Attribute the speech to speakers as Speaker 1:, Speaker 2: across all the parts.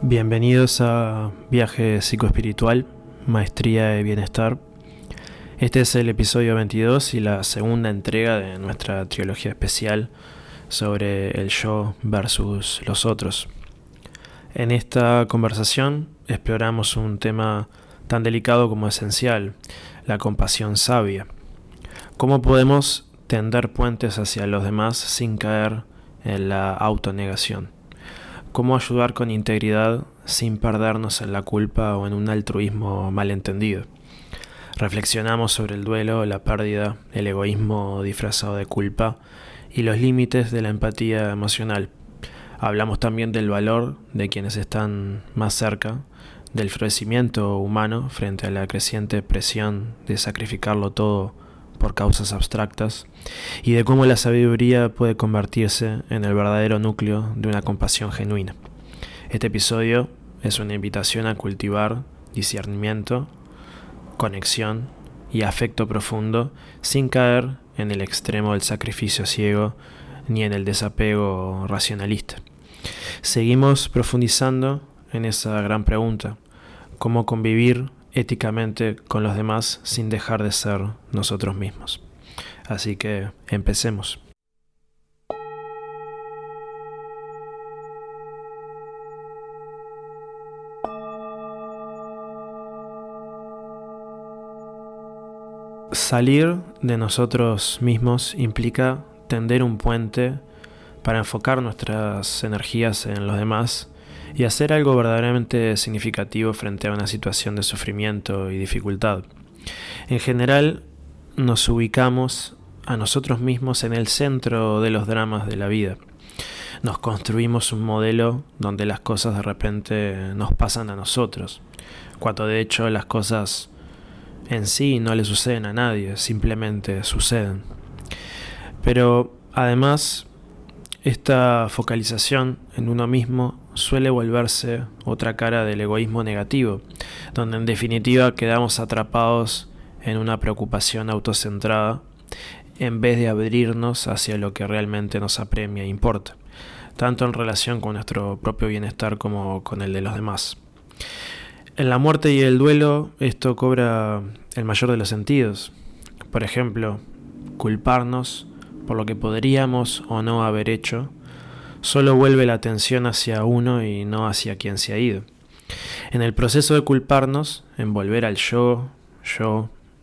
Speaker 1: Bienvenidos a Viaje Psicoespiritual, Maestría de Bienestar. Este es el episodio 22 y la segunda entrega de nuestra trilogía especial sobre el yo versus los otros. En esta conversación exploramos un tema tan delicado como esencial, la compasión sabia. ¿Cómo podemos tender puentes hacia los demás sin caer en la autonegación? ¿Cómo ayudar con integridad sin perdernos en la culpa o en un altruismo malentendido? Reflexionamos sobre el duelo, la pérdida, el egoísmo disfrazado de culpa y los límites de la empatía emocional. Hablamos también del valor de quienes están más cerca, del florecimiento humano frente a la creciente presión de sacrificarlo todo por causas abstractas, y de cómo la sabiduría puede convertirse en el verdadero núcleo de una compasión genuina. Este episodio es una invitación a cultivar discernimiento, conexión y afecto profundo sin caer en el extremo del sacrificio ciego ni en el desapego racionalista. Seguimos profundizando en esa gran pregunta: ¿cómo convivir éticamente con los demás sin dejar de ser nosotros mismos? Así que empecemos. Salir de nosotros mismos implica tender un puente para enfocar nuestras energías en los demás y hacer algo verdaderamente significativo frente a una situación de sufrimiento y dificultad. En general, nos ubicamos a nosotros mismos en el centro de los dramas de la vida. Nos construimos un modelo donde las cosas de repente nos pasan a nosotros, cuando de hecho las cosas en sí no le suceden a nadie, simplemente suceden. Pero además, esta focalización en uno mismo suele volverse otra cara del egoísmo negativo, donde en definitiva quedamos atrapados en una preocupación autocentrada en vez de abrirnos hacia lo que realmente nos apremia e importa, tanto en relación con nuestro propio bienestar como con el de los demás. En la muerte y el duelo esto cobra el mayor de los sentidos. Por ejemplo, culparnos por lo que podríamos o no haber hecho solo vuelve la atención hacia uno y no hacia quien se ha ido. En el proceso de culparnos, en volver al yo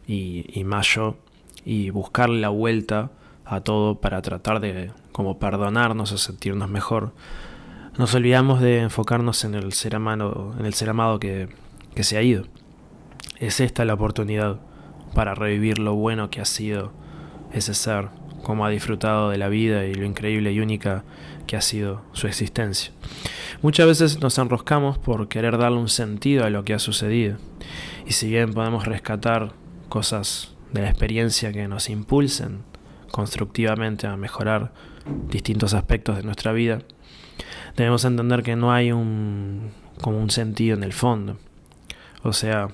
Speaker 1: y más yo, y buscar la vuelta a todo para tratar de como perdonarnos o sentirnos mejor, nos olvidamos de enfocarnos en el ser amado que se ha ido. Es esta la oportunidad para revivir lo bueno que ha sido ese ser, cómo ha disfrutado de la vida y lo increíble y única que ha sido su existencia. Muchas veces nos enroscamos por querer darle un sentido a lo que ha sucedido, y si bien podemos rescatar cosas de la experiencia que nos impulsen constructivamente a mejorar distintos aspectos de nuestra vida, debemos entender que no hay como un sentido en el fondo. O sea,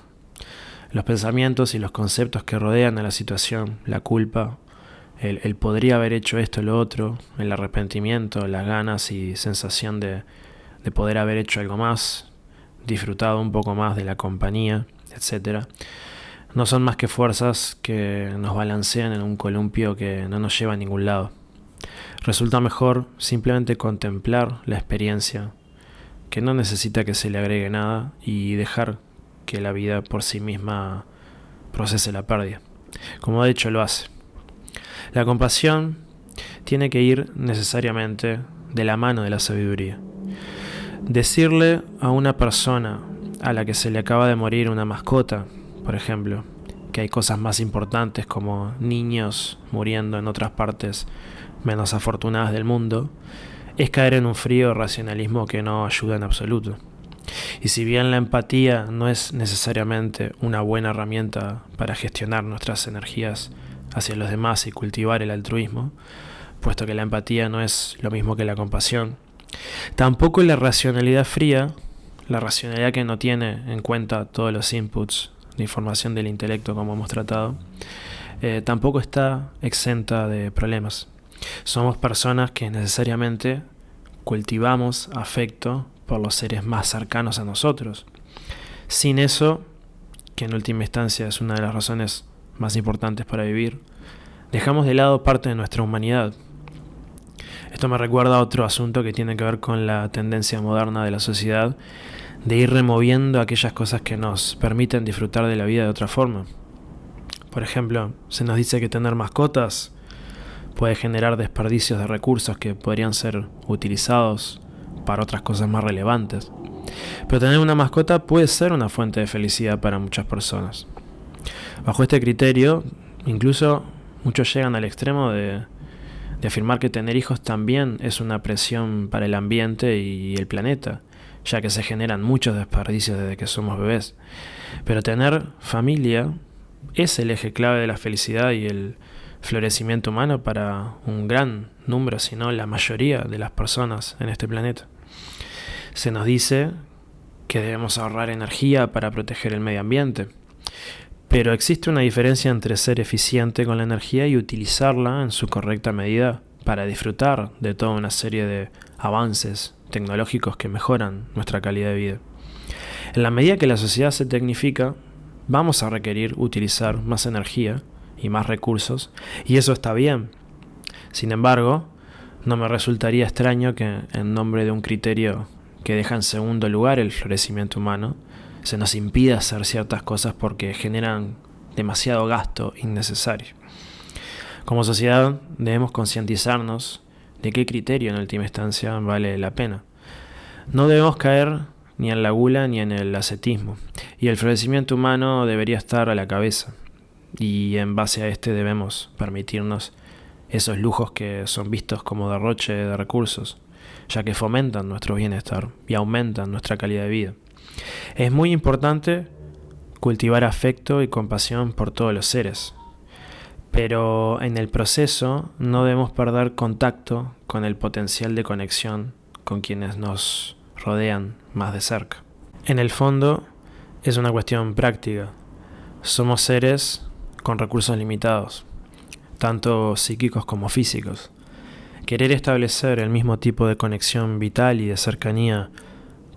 Speaker 1: los pensamientos y los conceptos que rodean a la situación, la culpa, el podría haber hecho esto o lo otro, el arrepentimiento, las ganas y sensación de poder haber hecho algo más, disfrutado un poco más de la compañía, etc., no son más que fuerzas que nos balancean en un columpio que no nos lleva a ningún lado. Resulta mejor simplemente contemplar la experiencia, que no necesita que se le agregue nada, y dejar que la vida por sí misma procese la pérdida, como de hecho lo hace. La compasión tiene que ir necesariamente de la mano de la sabiduría. Decirle a una persona a la que se le acaba de morir una mascota, por ejemplo, que hay cosas más importantes como niños muriendo en otras partes menos afortunadas del mundo, es caer en un frío racionalismo que no ayuda en absoluto. Y si bien la empatía no es necesariamente una buena herramienta para gestionar nuestras energías hacia los demás y cultivar el altruismo, puesto que la empatía no es lo mismo que la compasión, tampoco la racionalidad fría, la racionalidad que no tiene en cuenta todos los inputs de información del intelecto como hemos tratado, tampoco está exenta de problemas. Somos personas que necesariamente cultivamos afecto por los seres más cercanos a nosotros. Sin eso, que en última instancia es una de las razones más importantes para vivir, dejamos de lado parte de nuestra humanidad. Esto me recuerda a otro asunto que tiene que ver con la tendencia moderna de la sociedad de ir removiendo aquellas cosas que nos permiten disfrutar de la vida de otra forma. Por ejemplo, se nos dice que tener mascotas puede generar desperdicios de recursos que podrían ser utilizados para otras cosas más relevantes. Pero tener una mascota puede ser una fuente de felicidad para muchas personas. Bajo este criterio, incluso muchos llegan al extremo de afirmar que tener hijos también es una presión para el ambiente y el planeta, ya que se generan muchos desperdicios desde que somos bebés. Pero tener familia es el eje clave de la felicidad y el florecimiento humano para un gran número, si no la mayoría de las personas en este planeta. Se nos dice que debemos ahorrar energía para proteger el medio ambiente, pero existe una diferencia entre ser eficiente con la energía y utilizarla en su correcta medida para disfrutar de toda una serie de avances tecnológicos que mejoran nuestra calidad de vida. En la medida que la sociedad se tecnifica, vamos a requerir utilizar más energía y más recursos, y eso está bien. Sin embargo, no me resultaría extraño que, en nombre de un criterio que deja en segundo lugar el florecimiento humano, se nos impida hacer ciertas cosas porque generan demasiado gasto innecesario. Como sociedad debemos concientizarnos de qué criterio en última instancia vale la pena. No debemos caer ni en la gula ni en el ascetismo, y el florecimiento humano debería estar a la cabeza, y en base a este debemos permitirnos esos lujos que son vistos como derroche de recursos, ya que fomentan nuestro bienestar y aumentan nuestra calidad de vida. Es muy importante cultivar afecto y compasión por todos los seres, pero en el proceso no debemos perder contacto con el potencial de conexión con quienes nos rodean más de cerca. En el fondo, es una cuestión práctica. Somos seres con recursos limitados, tanto psíquicos como físicos. Querer establecer el mismo tipo de conexión vital y de cercanía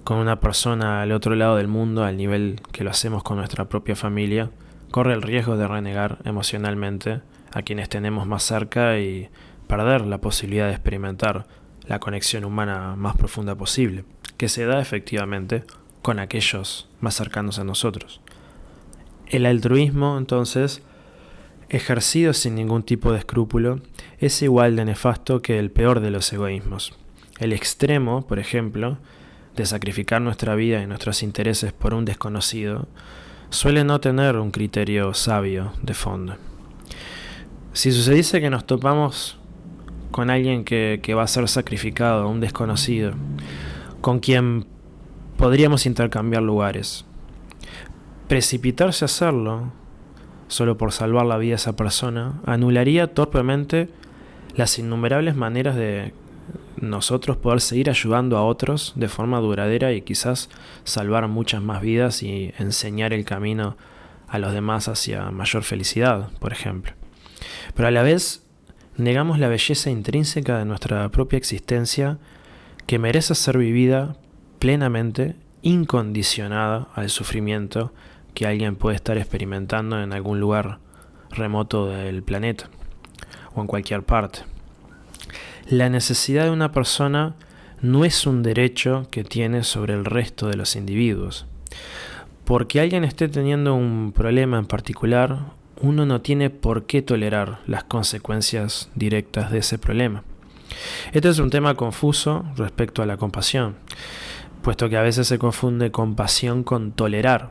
Speaker 1: con una persona al otro lado del mundo al nivel que lo hacemos con nuestra propia familia, corre el riesgo de renegar emocionalmente a quienes tenemos más cerca y perder la posibilidad de experimentar la conexión humana más profunda posible, que se da efectivamente con aquellos más cercanos a nosotros. El altruismo, entonces, ejercido sin ningún tipo de escrúpulo, es igual de nefasto que el peor de los egoísmos. El extremo, por ejemplo, de sacrificar nuestra vida y nuestros intereses por un desconocido, suele no tener un criterio sabio de fondo. Si sucediese que nos topamos con alguien que va a ser sacrificado, un desconocido, con quien podríamos intercambiar lugares, precipitarse a hacerlo solo por salvar la vida de esa persona anularía torpemente las innumerables maneras de nosotros poder seguir ayudando a otros de forma duradera y quizás salvar muchas más vidas y enseñar el camino a los demás hacia mayor felicidad, por ejemplo. Pero a la vez negamos la belleza intrínseca de nuestra propia existencia que merece ser vivida plenamente, incondicionada al sufrimiento que alguien puede estar experimentando en algún lugar remoto del planeta o en cualquier parte. La necesidad de una persona no es un derecho que tiene sobre el resto de los individuos. Porque alguien esté teniendo un problema en particular, uno no tiene por qué tolerar las consecuencias directas de ese problema. Este es un tema confuso respecto a la compasión, puesto que a veces se confunde compasión con tolerar,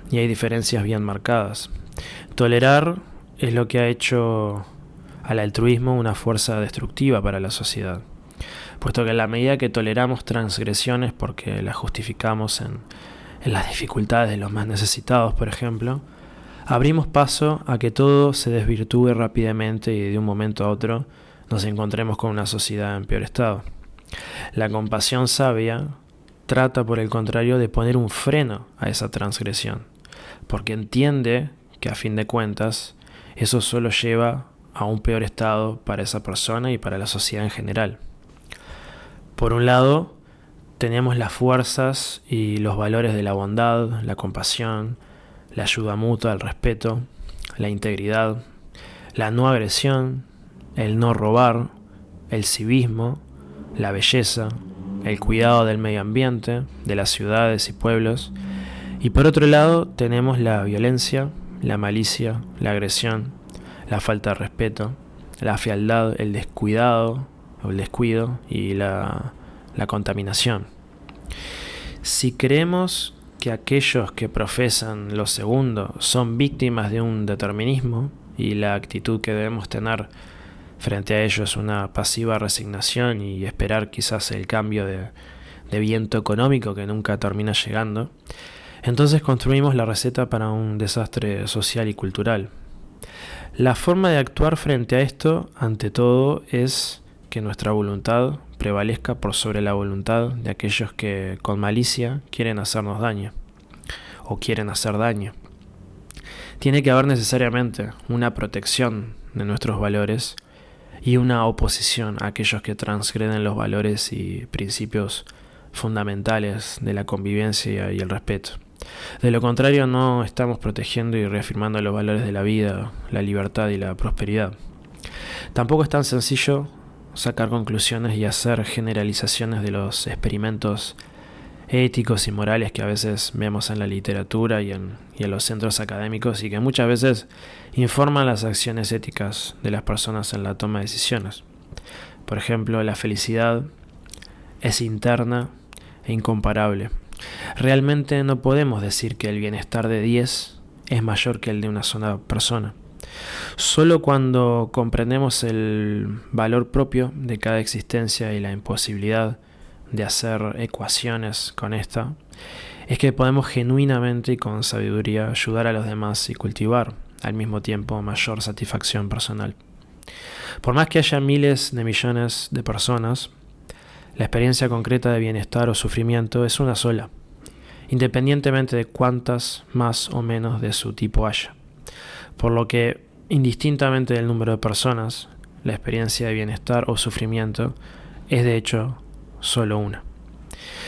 Speaker 1: y hay diferencias bien marcadas. Tolerar es lo que ha hecho al altruismo una fuerza destructiva para la sociedad, puesto que en la medida que toleramos transgresiones porque las justificamos en las dificultades de los más necesitados, por ejemplo, abrimos paso a que todo se desvirtúe rápidamente y de un momento a otro nos encontremos con una sociedad en peor estado. La compasión sabia trata, por el contrario, de poner un freno a esa transgresión, porque entiende que a fin de cuentas eso solo lleva a un peor estado para esa persona y para la sociedad en general. Por un lado, tenemos las fuerzas y los valores de la bondad, la compasión, la ayuda mutua, el respeto, la integridad, la no agresión, el no robar, el civismo, la belleza, el cuidado del medio ambiente, de las ciudades y pueblos. Y por otro lado tenemos la violencia, la malicia, la agresión, la falta de respeto, la fealdad, el descuidado o el descuido y la contaminación. Si creemos que aquellos que profesan lo segundo son víctimas de un determinismo y la actitud que debemos tener frente a ello es una pasiva resignación y esperar quizás el cambio de viento económico que nunca termina llegando, entonces construimos la receta para un desastre social y cultural. La forma de actuar frente a esto, ante todo, es que nuestra voluntad prevalezca por sobre la voluntad de aquellos que con malicia quieren hacernos daño o quieren hacer daño. Tiene que haber necesariamente una protección de nuestros valores y una oposición a aquellos que transgreden los valores y principios fundamentales de la convivencia y el respeto. De lo contrario, no estamos protegiendo y reafirmando los valores de la vida, la libertad y la prosperidad. Tampoco es tan sencillo sacar conclusiones y hacer generalizaciones de los experimentos éticos y morales que a veces vemos en la literatura y en los centros académicos y que muchas veces informan las acciones éticas de las personas en la toma de decisiones. Por ejemplo, la felicidad es interna e incomparable. Realmente no podemos decir que el bienestar de 10 es mayor que el de una sola persona. Solo cuando comprendemos el valor propio de cada existencia y la imposibilidad de hacer ecuaciones con esta, es que podemos genuinamente y con sabiduría ayudar a los demás y cultivar al mismo tiempo mayor satisfacción personal. Por más que haya miles de millones de personas, la experiencia concreta de bienestar o sufrimiento es una sola, independientemente de cuántas más o menos de su tipo haya. Por lo que, indistintamente del número de personas, la experiencia de bienestar o sufrimiento es de hecho solo una.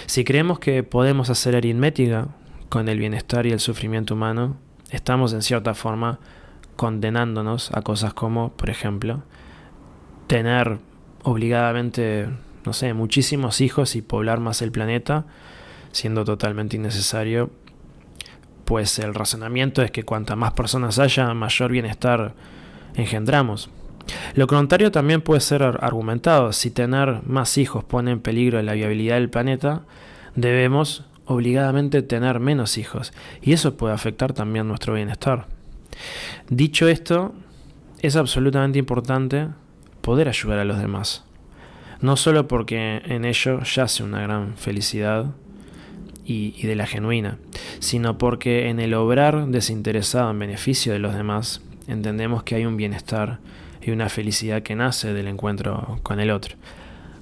Speaker 1: Si creemos que podemos hacer aritmética con el bienestar y el sufrimiento humano, estamos en cierta forma condenándonos a cosas como, por ejemplo, tener obligadamente, muchísimos hijos y poblar más el planeta, siendo totalmente innecesario, pues el razonamiento es que cuanta más personas haya, mayor bienestar engendramos. Lo contrario también puede ser argumentado. Si tener más hijos pone en peligro la viabilidad del planeta, debemos obligadamente tener menos hijos, y eso puede afectar también nuestro bienestar. Dicho esto, es absolutamente importante poder ayudar a los demás, no solo porque en ello yace una gran felicidad y de la genuina, sino porque en el obrar desinteresado en beneficio de los demás, entendemos que hay un bienestar y una felicidad que nace del encuentro con el otro,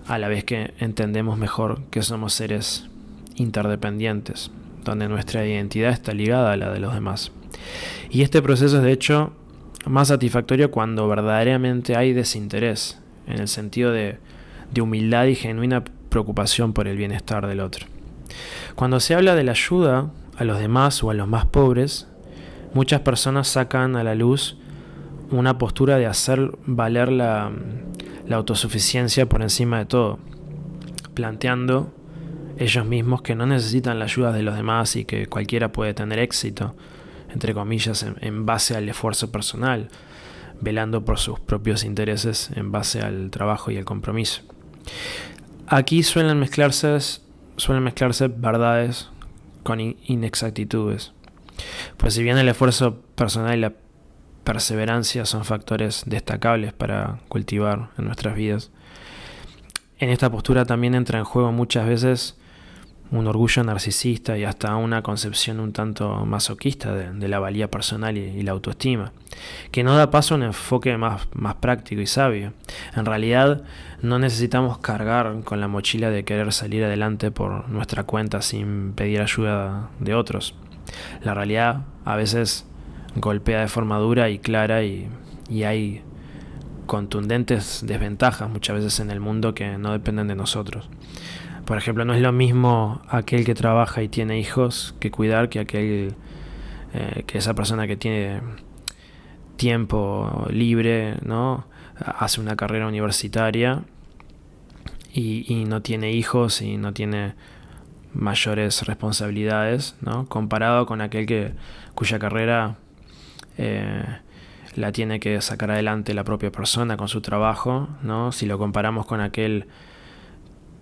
Speaker 1: a la vez que entendemos mejor que somos seres interdependientes, donde nuestra identidad está ligada a la de los demás. Y este proceso es de hecho más satisfactorio cuando verdaderamente hay desinterés, en el sentido de humildad y genuina preocupación por el bienestar del otro. Cuando se habla de la ayuda a los demás o a los más pobres, muchas personas sacan a la luz una postura de hacer valer la autosuficiencia por encima de todo, planteando ellos mismos que no necesitan la ayuda de los demás y que cualquiera puede tener éxito, entre comillas, en base al esfuerzo personal, velando por sus propios intereses en base al trabajo y el compromiso. Aquí suelen mezclarse verdades con inexactitudes, pues si bien el esfuerzo personal y la perseverancia son factores destacables para cultivar en nuestras vidas, en esta postura también entra en juego muchas veces un orgullo narcisista y hasta una concepción un tanto masoquista de la valía personal y la autoestima, que no da paso a un enfoque más práctico y sabio. En realidad, no necesitamos cargar con la mochila de querer salir adelante por nuestra cuenta sin pedir ayuda de otros. La realidad a veces golpea de forma dura y clara y hay contundentes desventajas muchas veces en el mundo que no dependen de nosotros. Por ejemplo, no es lo mismo aquel que trabaja y tiene hijos que cuidar que que esa persona que tiene tiempo libre, ¿no? Hace una carrera universitaria y no tiene hijos y no tiene mayores responsabilidades, ¿no? Comparado con cuya carrera la tiene que sacar adelante la propia persona con su trabajo, ¿no? Si lo comparamos con aquel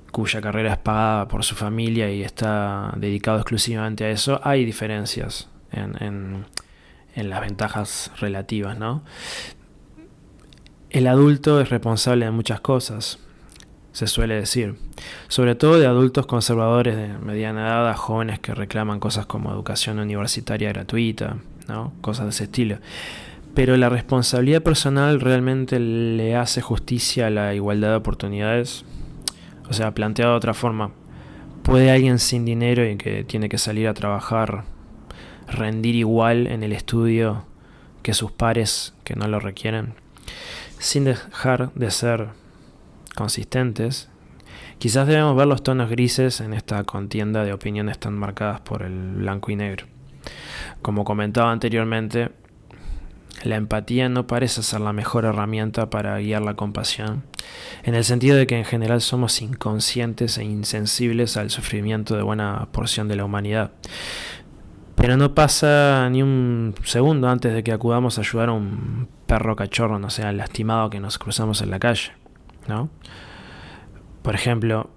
Speaker 1: cuya carrera es pagada por su familia y está dedicado exclusivamente a eso, hay diferencias en las ventajas relativas, ¿no? El adulto es responsable de muchas cosas, se suele decir, sobre todo de adultos conservadores de mediana edad a jóvenes que reclaman cosas como educación universitaria gratuita, ¿no? Cosas de ese estilo. Pero la responsabilidad personal realmente le hace justicia a la igualdad de oportunidades. O sea, planteado de otra forma, ¿puede alguien sin dinero y que tiene que salir a trabajar rendir igual en el estudio que sus pares que no lo requieren? Sin dejar de ser consistentes, quizás debemos ver los tonos grises en esta contienda de opiniones tan marcadas por el blanco y negro. Como comentaba anteriormente, la empatía no parece ser la mejor herramienta para guiar la compasión, en el sentido de que en general somos inconscientes e insensibles al sufrimiento de buena porción de la humanidad. Pero no pasa ni un segundo antes de que acudamos a ayudar a un perro cachorro, no sea lastimado, que nos cruzamos en la calle, ¿no? Por ejemplo,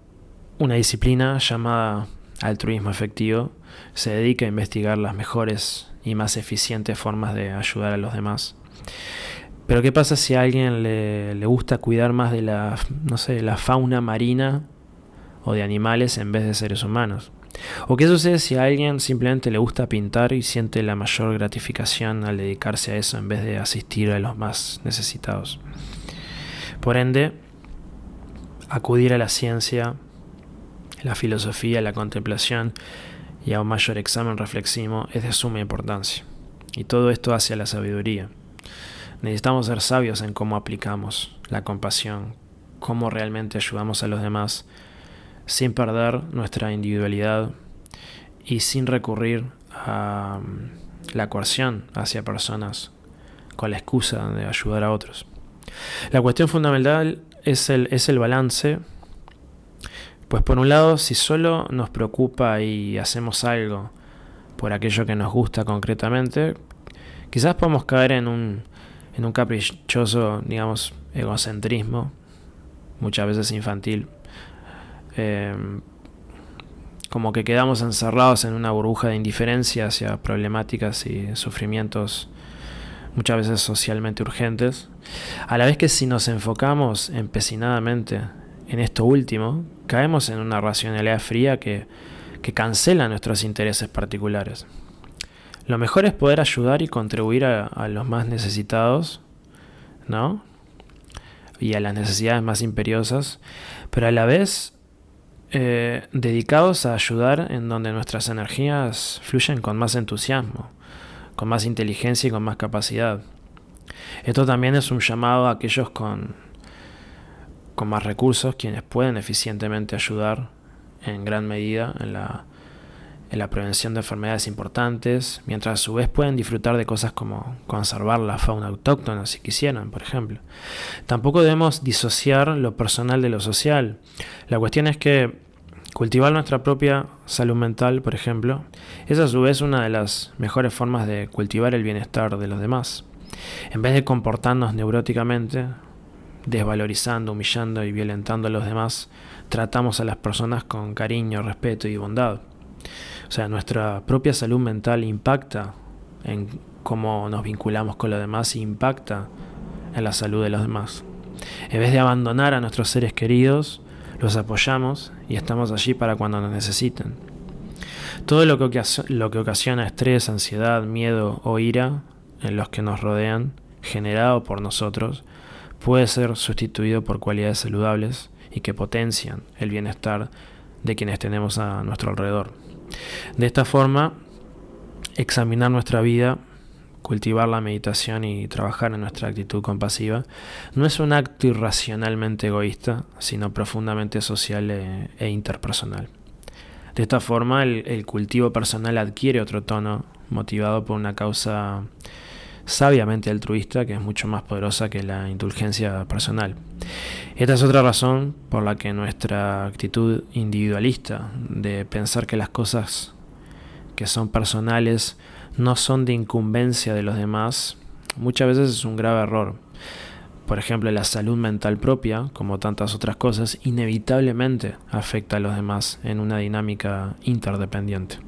Speaker 1: una disciplina llamada altruismo efectivo se dedica a investigar las mejores y más eficientes formas de ayudar a los demás. Pero ¿qué pasa si a alguien le gusta cuidar más de la fauna marina o de animales en vez de seres humanos? ¿O qué sucede si a alguien simplemente le gusta pintar y siente la mayor gratificación al dedicarse a eso en vez de asistir a los más necesitados? Por ende, acudir a la ciencia, la filosofía, la contemplación y a un mayor examen reflexivo es de suma importancia. Y todo esto hacia la sabiduría. Necesitamos ser sabios en cómo aplicamos la compasión, cómo realmente ayudamos a los demás, sin perder nuestra individualidad y sin recurrir a la coerción hacia personas con la excusa de ayudar a otros. La cuestión fundamental es el balance. Pues por un lado, si solo nos preocupa y hacemos algo por aquello que nos gusta concretamente, quizás podemos caer en un caprichoso, digamos, egocentrismo, muchas veces infantil. Como que quedamos encerrados en una burbuja de indiferencia hacia problemáticas y sufrimientos muchas veces socialmente urgentes, a la vez que si nos enfocamos empecinadamente en esto último, caemos en una racionalidad fría que cancela nuestros intereses particulares. Lo mejor es poder ayudar y contribuir a los más necesitados, ¿no? Y a las necesidades más imperiosas, pero a la vez dedicados a ayudar en donde nuestras energías fluyen con más entusiasmo, con más inteligencia y con más capacidad. Esto también es un llamado a aquellos con más recursos, quienes pueden eficientemente ayudar en gran medida en la prevención de enfermedades importantes, mientras a su vez pueden disfrutar de cosas como conservar la fauna autóctona si quisieran, por ejemplo. Tampoco debemos disociar lo personal de lo social. La cuestión es que cultivar nuestra propia salud mental, por ejemplo, es a su vez una de las mejores formas de cultivar el bienestar de los demás. En vez de comportarnos neuróticamente, desvalorizando, humillando y violentando a los demás, tratamos a las personas con cariño, respeto y bondad. O sea, nuestra propia salud mental impacta en cómo nos vinculamos con los demás e impacta en la salud de los demás. En vez de abandonar a nuestros seres queridos, los apoyamos y estamos allí para cuando nos necesiten. Todo lo que ocasiona estrés, ansiedad, miedo o ira en los que nos rodean, generado por nosotros, puede ser sustituido por cualidades saludables y que potencian el bienestar de quienes tenemos a nuestro alrededor. De esta forma, examinar nuestra vida cultivar la meditación y trabajar en nuestra actitud compasiva no es un acto irracionalmente egoísta, sino profundamente social e interpersonal. De esta forma, el cultivo personal adquiere otro tono, motivado por una causa sabiamente altruista que es mucho más poderosa que la indulgencia personal. Esta es otra razón por la que nuestra actitud individualista de pensar que las cosas que son personales no son de incumbencia de los demás, muchas veces es un grave error. Por ejemplo, la salud mental propia, como tantas otras cosas, inevitablemente afecta a los demás en una dinámica interdependiente.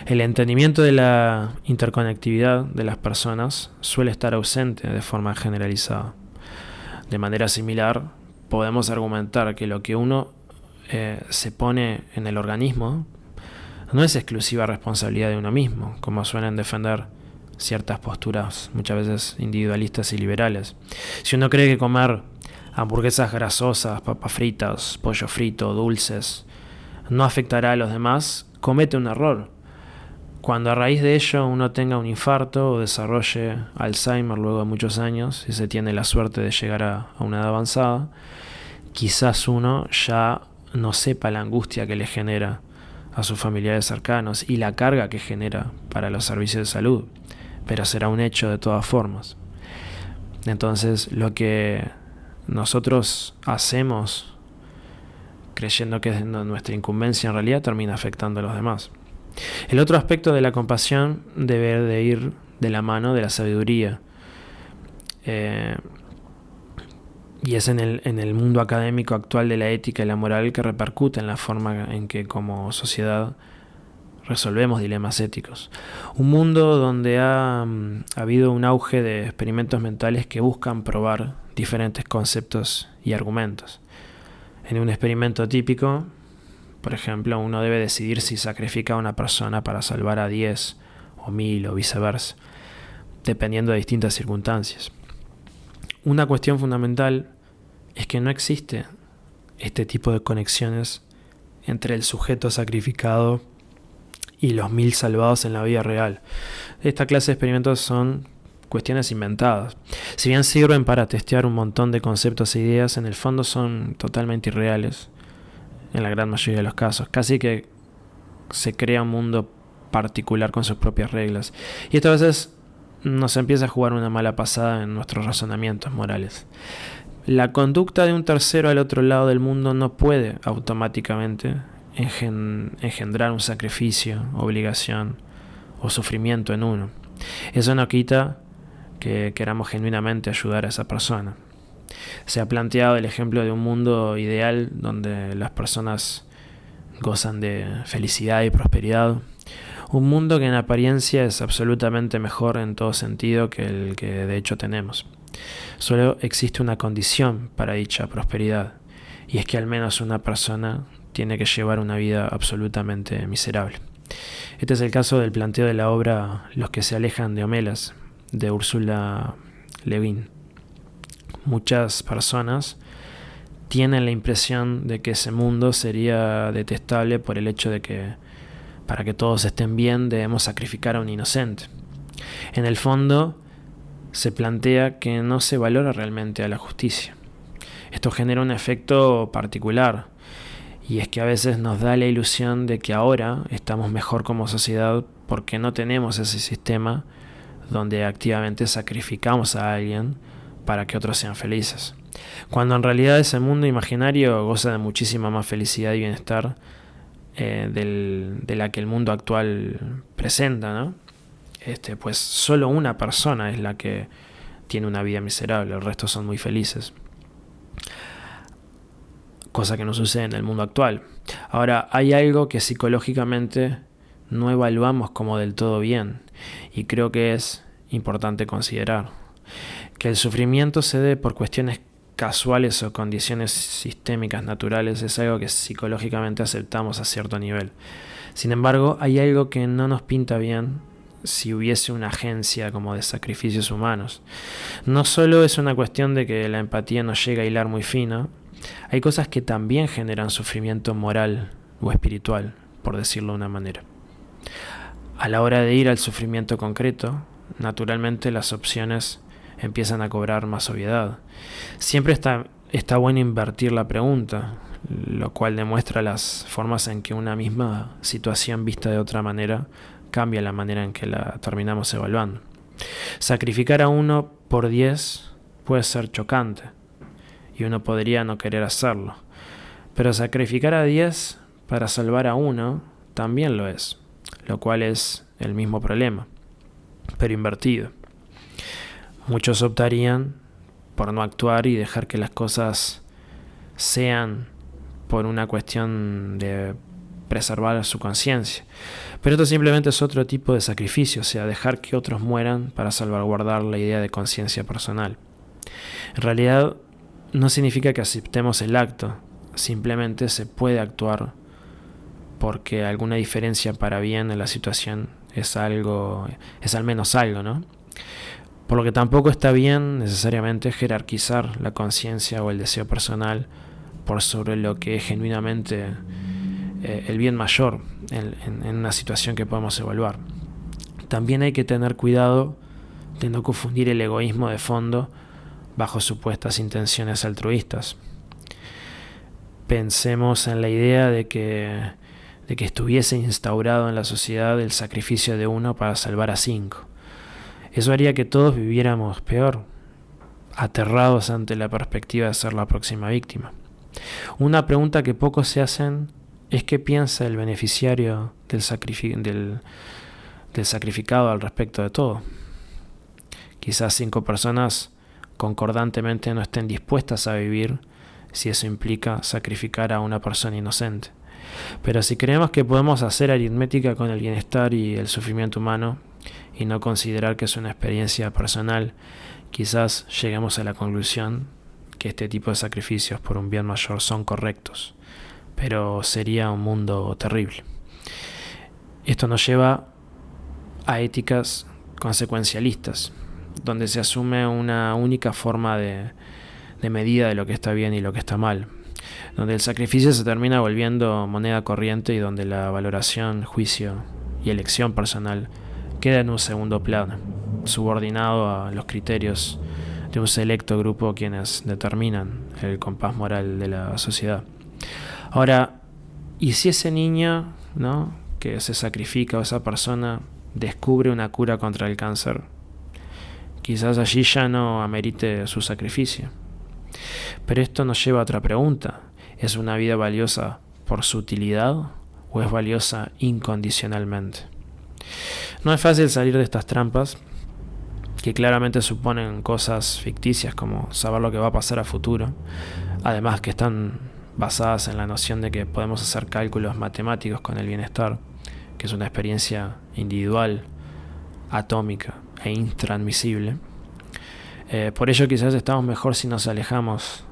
Speaker 1: El entendimiento de la interconectividad de las personas suele estar ausente de forma generalizada. De manera similar, podemos argumentar que lo que uno se pone en el organismo no es exclusiva responsabilidad de uno mismo, como suelen defender ciertas posturas muchas veces individualistas y liberales. Si uno cree que comer hamburguesas grasosas, papas fritas, pollo frito, dulces, no afectará a los demás, comete un error. Cuando a raíz de ello uno tenga un infarto o desarrolle Alzheimer luego de muchos años, y se tiene la suerte de llegar a una edad avanzada, quizás uno ya no sepa la angustia que le genera a sus familiares cercanos y la carga que genera para los servicios de salud, pero será un hecho de todas formas. Entonces, lo que nosotros hacemos creyendo que es nuestra incumbencia, en realidad termina afectando a los demás. El otro aspecto de la compasión debe de ir de la mano de la sabiduría. Y es en el mundo académico actual de la ética y la moral que repercute en la forma en que como sociedad resolvemos dilemas éticos. Un mundo donde ha habido un auge de experimentos mentales que buscan probar diferentes conceptos y argumentos. En un experimento típico, por ejemplo, uno debe decidir si sacrifica a una persona para salvar a 10 o 1000 o viceversa, dependiendo de distintas circunstancias. Una cuestión fundamental es que no existe este tipo de conexiones entre el sujeto sacrificado y los 1000 salvados en la vida real. Esta clase de experimentos son cuestiones inventadas. Si bien sirven para testear un montón de conceptos e ideas, en el fondo son totalmente irreales en la gran mayoría de los casos. Casi que se crea un mundo particular con sus propias reglas. Y esto a veces nos empieza a jugar una mala pasada en nuestros razonamientos morales. La conducta de un tercero al otro lado del mundo no puede automáticamente engendrar un sacrificio, obligación o sufrimiento en uno. Eso no quita que queramos genuinamente ayudar a esa persona. Se ha planteado el ejemplo de un mundo ideal donde las personas gozan de felicidad y prosperidad. Un mundo que en apariencia es absolutamente mejor en todo sentido que el que de hecho tenemos. Solo existe una condición para dicha prosperidad, y es que al menos una persona tiene que llevar una vida absolutamente miserable. Este es el caso del planteo de la obra Los que se alejan de Homelas, de Ursula Le Guin. Muchas personas tienen la impresión de que ese mundo sería detestable por el hecho de que para que todos estén bien debemos sacrificar a un inocente. En el fondo se plantea que no se valora realmente a la justicia. Esto genera un efecto particular, y es que a veces nos da la ilusión de que ahora estamos mejor como sociedad porque no tenemos ese sistema donde activamente sacrificamos a alguien para que otros sean felices. Cuando en realidad ese mundo imaginario goza de muchísima más felicidad y bienestar de la que el mundo actual presenta, ¿no? Pues solo una persona es la que tiene una vida miserable, el resto son muy felices. Cosa que no sucede en el mundo actual. Ahora, hay algo que psicológicamente no evaluamos como del todo bien, y creo que es importante considerar que el sufrimiento se dé por cuestiones casuales o condiciones sistémicas naturales es algo que psicológicamente aceptamos a cierto nivel. Sin embargo, hay algo que no nos pinta bien si hubiese una agencia como de sacrificios humanos. No solo es una cuestión de que la empatía nos llega a hilar muy fino, hay cosas que también generan sufrimiento moral o espiritual, por decirlo de una manera. A la hora de ir al sufrimiento concreto, naturalmente las opciones empiezan a cobrar más obviedad. Siempre está bueno invertir la pregunta, lo cual demuestra las formas en que una misma situación vista de otra manera cambia la manera en que la terminamos evaluando. Sacrificar a 1 por 10 puede ser chocante y uno podría no querer hacerlo, pero sacrificar a 10 para salvar a 1 también lo es, lo cual es el mismo problema, pero invertido. Muchos optarían por no actuar y dejar que las cosas sean por una cuestión de preservar su conciencia. Pero esto simplemente es otro tipo de sacrificio, o sea, dejar que otros mueran para salvaguardar la idea de conciencia personal. En realidad, no significa que aceptemos el acto, simplemente se puede actuar porque alguna diferencia para bien en la situación es al menos algo, ¿no? Por lo que tampoco está bien necesariamente jerarquizar la conciencia o el deseo personal por sobre lo que es genuinamente el bien mayor en una situación que podemos evaluar. También hay que tener cuidado de no confundir el egoísmo de fondo bajo supuestas intenciones altruistas. Pensemos en la idea de que estuviese instaurado en la sociedad el sacrificio de 1 para salvar a 5. Eso haría que todos viviéramos peor, aterrados ante la perspectiva de ser la próxima víctima. Una pregunta que pocos se hacen es qué piensa el beneficiario del sacrificado al respecto de todo. Quizás 5 personas concordantemente no estén dispuestas a vivir si eso implica sacrificar a una persona inocente. Pero si creemos que podemos hacer aritmética con el bienestar y el sufrimiento humano y no considerar que es una experiencia personal, quizás lleguemos a la conclusión que este tipo de sacrificios por un bien mayor son correctos, pero sería un mundo terrible. Esto nos lleva a éticas consecuencialistas, donde se asume una única forma de medida de lo que está bien y lo que está mal, donde el sacrificio se termina volviendo moneda corriente y donde la valoración, juicio y elección personal queda en un segundo plano, subordinado a los criterios de un selecto grupo quienes determinan el compás moral de la sociedad. Ahora, ¿y si ese niño, ¿no?, que se sacrifica, o esa persona descubre una cura contra el cáncer? Quizás allí ya no amerite su sacrificio. Pero esto nos lleva a otra pregunta. ¿Es una vida valiosa por su utilidad o es valiosa incondicionalmente? No es fácil salir de estas trampas, que claramente suponen cosas ficticias como saber lo que va a pasar a futuro, además que están basadas en la noción de que podemos hacer cálculos matemáticos con el bienestar, que es una experiencia individual, atómica e intransmisible. Por ello quizás estamos mejor si nos alejamos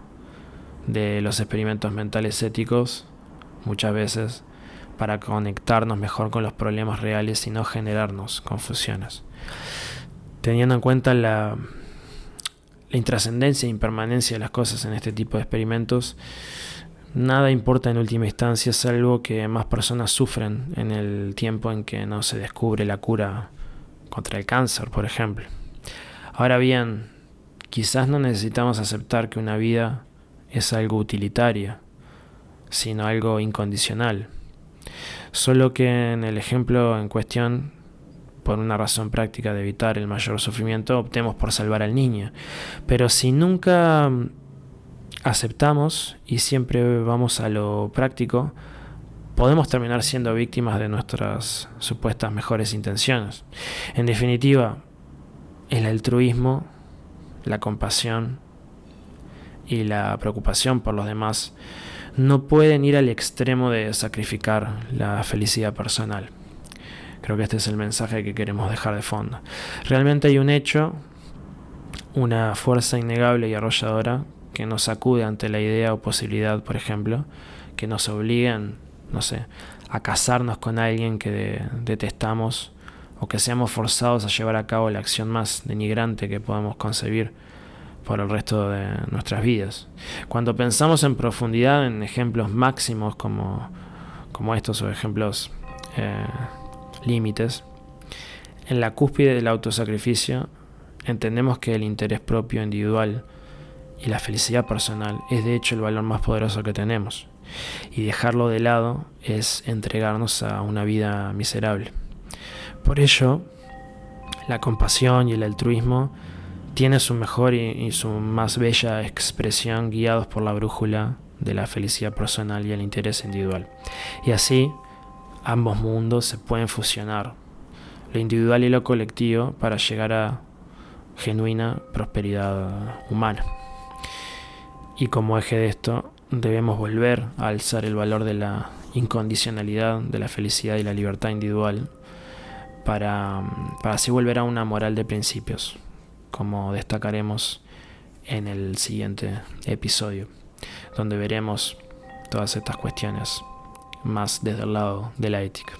Speaker 1: de los experimentos mentales éticos muchas veces para conectarnos mejor con los problemas reales y no generarnos confusiones. Teniendo en cuenta la intrascendencia e impermanencia de las cosas en este tipo de experimentos, nada importa en última instancia, salvo que más personas sufren en el tiempo en que no se descubre la cura contra el cáncer, por ejemplo. Ahora bien, quizás no necesitamos aceptar que una vida es algo utilitario, sino algo incondicional. Solo que en el ejemplo en cuestión, por una razón práctica de evitar el mayor sufrimiento, optemos por salvar al niño. Pero si nunca aceptamos y siempre vamos a lo práctico, podemos terminar siendo víctimas de nuestras supuestas mejores intenciones. En definitiva, el altruismo, la compasión y la preocupación por los demás no pueden ir al extremo de sacrificar la felicidad personal. Creo que este es el mensaje que queremos dejar de fondo. Realmente hay un hecho, una fuerza innegable y arrolladora que nos sacude ante la idea o posibilidad, por ejemplo, que nos obligan, a casarnos con alguien que detestamos o que seamos forzados a llevar a cabo la acción más denigrante que podamos concebir por el resto de nuestras vidas. Cuando pensamos en profundidad en ejemplos máximos como estos o ejemplos límites, En la cúspide del autosacrificio, entendemos que el interés propio individual y la felicidad personal es de hecho el valor más poderoso que tenemos. Y dejarlo de lado es entregarnos a una vida miserable. Por ello, la compasión y el altruismo tienen su mejor y su más bella expresión guiados por la brújula de la felicidad personal y el interés individual. Y así, ambos mundos se pueden fusionar, lo individual y lo colectivo, para llegar a genuina prosperidad humana. Y como eje de esto, debemos volver a alzar el valor de la incondicionalidad, de la felicidad y la libertad individual, para así volver a una moral de principios, como destacaremos en el siguiente episodio, donde veremos todas estas cuestiones más desde el lado de la ética.